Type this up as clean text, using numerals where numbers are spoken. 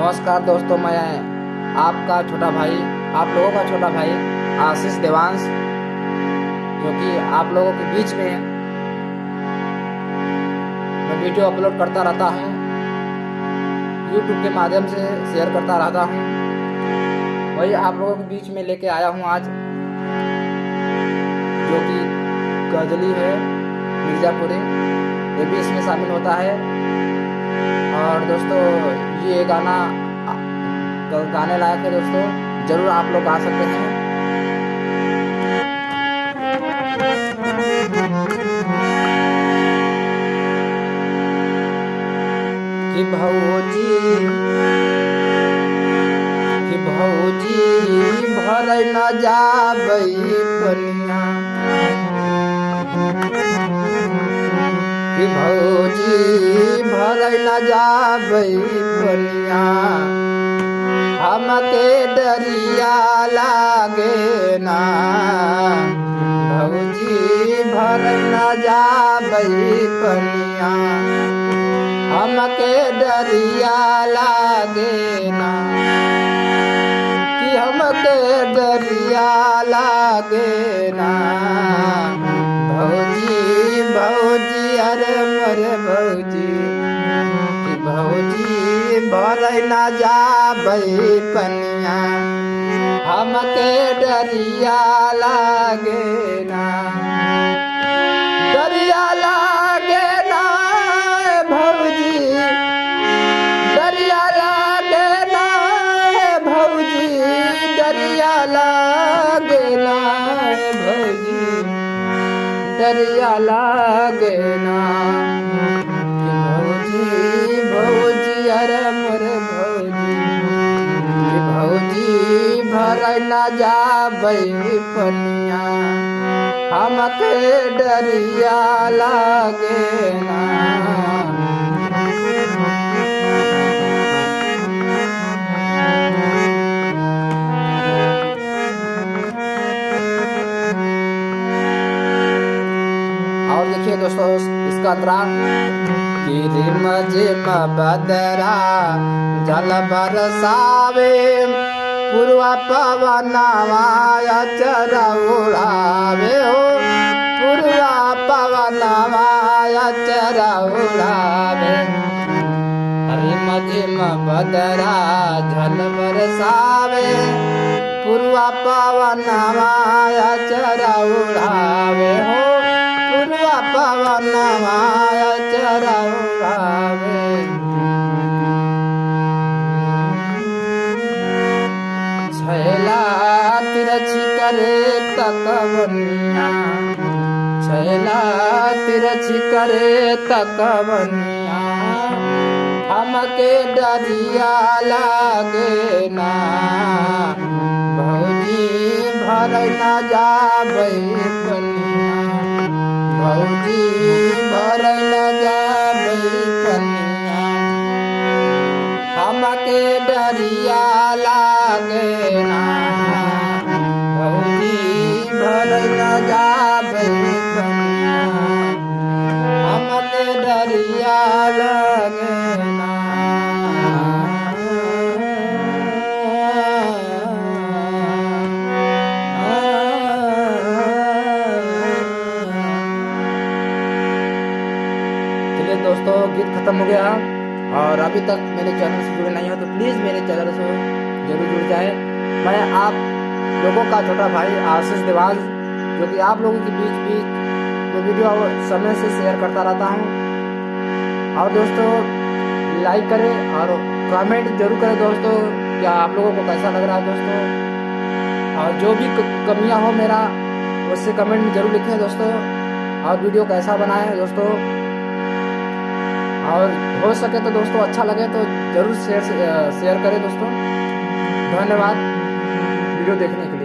नमस्कार दोस्तों, मैं आपका छोटा भाई, आप लोगों का छोटा भाई आशीष देवांश, जो कि आप लोगों के बीच में मैं वीडियो अपलोड करता रहता हूँ, YouTube के माध्यम से शेयर करता रहता हूँ। वही आप लोगों के बीच में लेके आया हूँ आज, जो कि गजली है मिर्ज़ापुरी, ये भी इसमें शामिल होता है। और दोस्तों ये गाने लायक है दोस्तों, जरूर आप लोग गा सकते हैं। कि भौजी भर न जाबई पनिया, कि भौजी भर न जाबई पनिया, हमके डरिया लागे ना। भौजी भर न जाबई पनिया, हमके डरिया लागे ना, कि हमके डरिया लागे ना। भौजी भौजी अरे मरे भौजी, कि भौजी भर न जाबई पनिया, हमके डरिया लागे ना। डरिया लागे ना भौजी, डरिया लागे ना भौजी, डरिया लागे ना भौजी, डरिया लागे ना। कि भौजी भौजी अरे मोरे भौजी, कि भौजी भर न जाबई पनिया, हमके डरिया लागे ना। और देखिए दोस्तों इसका अंतरा, कि रिम झिम बदरा जल बरसावे, पूर्वा पवनवा अचर उड़ावे हो, पूर्वा पवनवा अचर उड़ावे। रिम झिम बदरा जल बरसावे, पूर्वा पवनवा अचर उड़ावे हो, पूर्वा पवनवा अचर उड़ावे। छैला तिरछी करे तकवनिया, छैला तिरछी करे तकवनिया, हमके डरिया लागे ना। भौजी भर न जाबई पनिया, भौजी भर न जाबई पनिया, हमके डरिया लागे ना। भौजी भर न जाबई पनिया, हमके डरिया लागे ना। चलिए दोस्तों, गीत खत्म हो गया। और अभी तक मेरे चैनल से जुड़े नहीं हो तो प्लीज़ मेरे चैनल से जरूर जुड़ जाए। मैं आप लोगों का छोटा भाई आशीष देवांश, जो कि आप लोगों के बीच में वीडियो समय से शेयर करता रहता हूँ। और दोस्तों लाइक करें और कमेंट जरूर करें दोस्तों, क्या आप लोगों को कैसा लग रहा है दोस्तों। और जो भी कमियाँ हो मेरा, उससे कमेंट में जरूर लिखें दोस्तों। और वीडियो कैसा बनाए हैं दोस्तों, और हो सके तो दोस्तों अच्छा लगे तो जरूर शेयर करें दोस्तों। धन्यवाद वीडियो देखने के लिए।